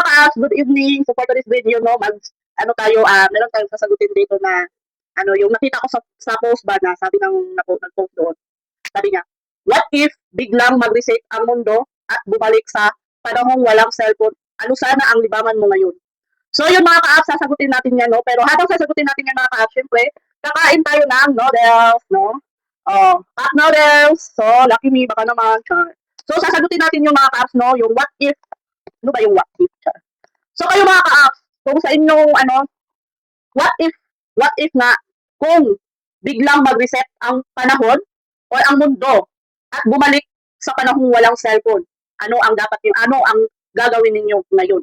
mga ka-apps, good evening. So for today's video, no, meron tayong sasagutin dito na, yung nakita ko sa post ba na sabi nag-post doon. Sabi niya, what if biglang mag-reset ang mundo at bumalik sa panahong walang cellphone? Ano sana ang libangan mo ngayon? So yung mga ka-apps, sasagutin natin yan, no? Pero habang sasagutin natin yan mga ka-apps, syempre, kakain tayo ng noodles, no? Oh, hot noodles. So, lucky me, baka naman. So, sasagutin natin yung mga ka-apps, no? Yung what if. Ano ba yung what if? So, kayo mga ka-apps, kung sa inyong, what if nga, kung biglang mag-reset ang panahon o ang mundo at bumalik sa panahong walang cellphone, ano ang gagawin ninyo ngayon?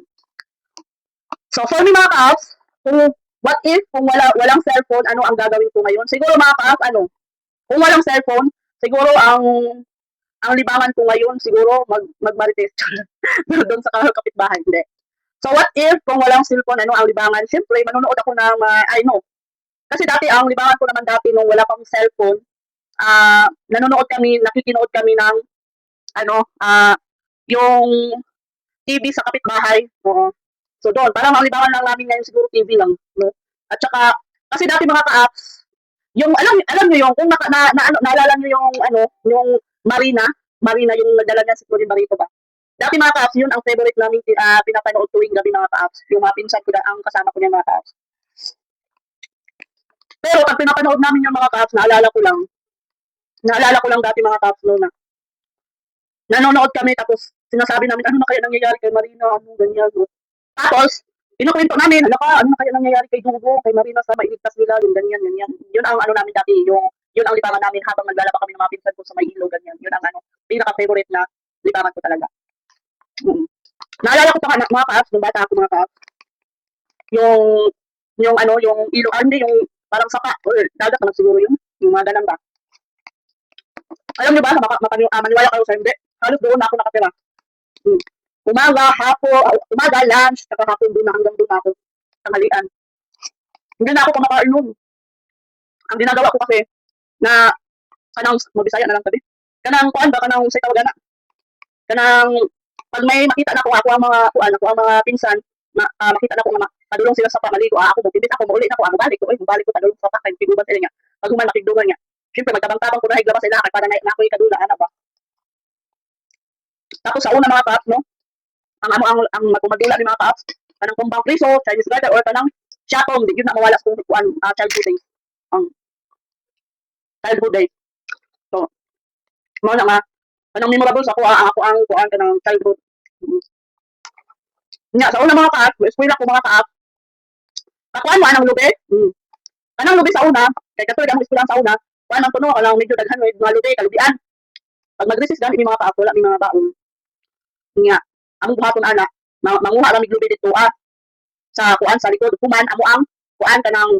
So, for me mga ka-apps, kung walang cellphone, ano ang gagawin ko ngayon? Siguro mga ka-apps, kung walang cellphone, siguro ang libangan ko ngayon, siguro magmarites doon sa kapitbahay. Hindi. So what if kung walang cellphone, ano ang libangan? Siyempre, manonood ako ng, kasi dati ang libangan ko naman dati nung wala pang cellphone, nakikinood kami ng, yung TV sa kapitbahay. Oo. So doon, parang ang libangan lang namin ngayon siguro TV lang. No? At saka, kasi dati mga ka-apps, yung alam niyo yung kung naalala niyo yung Marina yung nadala niya si Cory Barito ba. Dati mga ka-apps, yun ang favorite namin pinapanood tuwing gabi mga ka-apps. Yung mga pinsan ko ang kasama ko niya mga ka-apps. Pero pag pinapanood namin yung mga ka-apps, naalala ko lang dati mga ka-apps noon na nanonood kami tapos sinasabi namin ano na kaya nangyayari kay Marina, ganyan. No? Tapos inukwento namin, ano na kaya nangyayari kay Dugo, kay Marina sa mailigtas nila, yung ganyan. Yun ang namin dati, yun ang libangan namin habang naglalaba kami ng mga pinsan ko sa may ilog, ganyan. Yun ang pinaka-favorite na libangan ko talaga. Naalala ko pa mga ka-apps, nung bata ako mga ka-apps, yung ilog, hindi, yung parang sapa, or dagat naman siguro yung mga ganang ba. Alam niyo ba, maniwala kayo sa hindi, halos doon na ako nakatira. Umaga, lunch, hapon doon na hanggang doon ako, tanghalian. Hindi na ako kumakain nun. Ang ginagawa ko kasi, na, mabisaya na lang sabi, kanang sa tawagana, pag may makita na ako ang mga pinsan, makita na ko na padulong sila sa pamaligo, ako bibit ako, mauli na ako, mabalik ko padulong sa pakay, piguban sila niya, pag human makigdugan niya. Siyempre, magtabang-tabang ko na higlabas sila, kaya para na ako ikadula, ba? Tapos sa una mga ka-apps, no? Ang magmadula ni mga ka-apps, kanang kumbang priso, Chinese garden, or kanang shatong, di yun na mawala sa childhood days. Childhood days. So, mga nga, kanang memorable sa ako ang kanang childhood. Nga, sa una mga ka-apps, eskwela ko mga ka-apps, kakuan mo anang lubi. Kanang lubi sa una, kay katulad ang eskwela sa una, kuan ang tuno, kanang medyo daghan mga lubi, kalubian. Pag mag-resist gani mga ka-apps, wala may mga baon. Nga, ang buhaton ana, manguha ra mig lubi dito sa kuan sa likod, kuman amo ang kuan kanang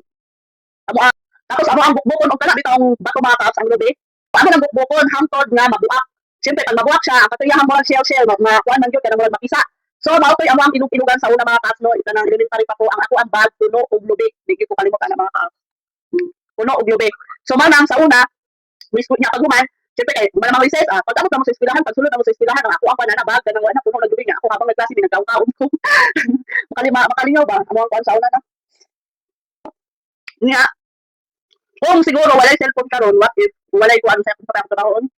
tapos amo ang bukbukon og kana bitong bato mga ka-apps ang lubi. Amo ang bukbukon hangtod nga mabuak. Siyempre pag mabuak siya, ang katuyahan mo ang shell kuan man gyud kanang murag makisa. So mao toy amo ang inugan sa una mga ka-apps no, kanang elementary pa ko ang ako ang bag puno og lubi. Di ko kalimutan na mga ka-apps. Puno og lubi. So manang sa una, wisgot niya pag human, siyempre kay malamang recess, pag amot mo sa eskwelahan, pag sulod mo sa eskwelahan, ang ako ang pananabag, kanang wala puno naglubi nga, ako habang nagklase, nagkaon-kaon ko. Makalingaw ba? Amo ang kuan sa una na. Nga, kung siguro walay cellphone karon, what if walay kuan sa trabahoon?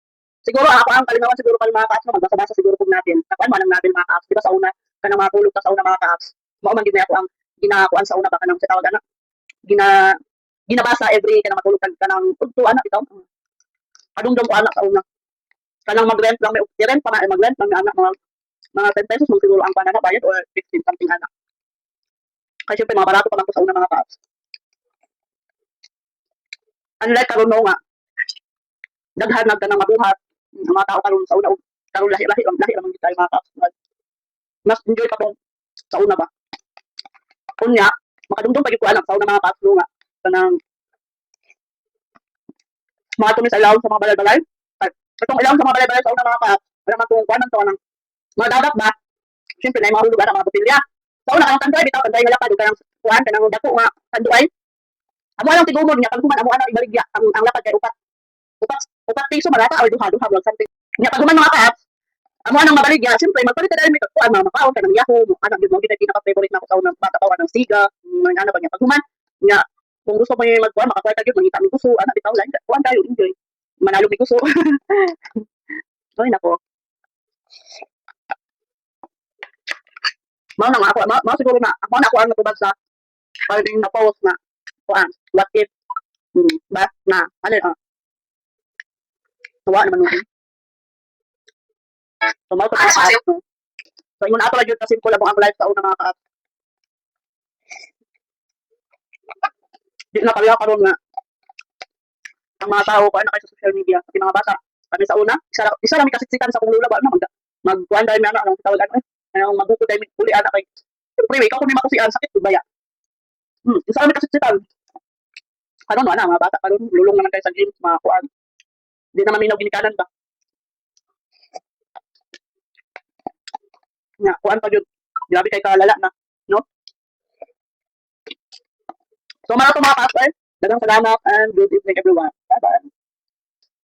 Siguro ako ang kalingawan siguro pa mga ka-apps, magbasa-basa siguro pug natin. Kakuan man ang natin mga ka-apps, diba sa una, kanang mga tulog ta sa una mga ka-apps. Mao man gid ako ang ginakuan sa una ba kanang sa tawag ana. Ginabasa every kanang matulog kanang udto ana bitaw. Adungdong ko anak sa una. Kanang mag-rent lang may rent pa na mag-rent lang may anak mga 10 pesos mo siguro ang panana bayad or 15 something anak. Kasi syempre mga barato pa lang ko sa una mga ka-apps. Unlike karon nga, daghan na kanang mabuhat ang mga tao karon sa una karon lahi lang tayo mga ka-apps. Mas enjoy pa tong sa una ba. Kunya, makadungdong pa gyud ko anak sa una mga ka-apps nga. Kanang mga tumis alaw sa mga balay-balay. Itong ilaw sa mga balay-balay sa una mga ka-apps, wala man kung kuanan to anang mga dagat ba. Siyempre na yung mga lugar mga botilya. Sa una kanang tanduay bitaw tanduay nga lapad kanang kuan kanang dako nga tanduay. Amo lang tigumod niya pag human amo ana ibaligya ang lapad kay upat piso malata or duha or something. Nya pag human mga ka-apps, Amo anang mabaligya, siyempre magpalit ka dahil may kakuan, mga makaon, kanang Yahoo, anak yun mo, kita pinaka-favorite na ako sa unang bata pa, ng Siga, mga ano ba niya, paghuman, nga, kung gusto mo yung magkuhan, makakuha ka yun, mangita ng gusto, anak, bitaw lang, kuhan tayo, enjoy. Manalo may gusto. Ay, nako. Mao na nga ako, mao siguro na, ako na ako ang natubag sa, parang yung na-post na, kuhan, what if, ba, na, ano yun, tuwa naman nun. So, mao to mga ka-app, no? So, ingon ato lang yun, kasi ko lang ang live sa una mga ka-app. Di na kaya karon nga, ang mga tao ko na kay sa social media, pati mga bata, kami sa una, isa lang may kasitsitan sa kong lula ba, ano, magkuhan dahil may ano, anong tawag ano, anong magbuko dahil may uli anak kay, siyempre, ikaw kung may makusian, sakit, baya. Isa lang may kasitsitan. Karon ano, mga bata, karon lulong naman kayo sa games, mga kuhan. Di naman minaw ginikanan ba? Nga, kuhan pa yun. Grabe kay kalala na, no? So, mga to mga ka-app, dagang salamat and good evening everyone.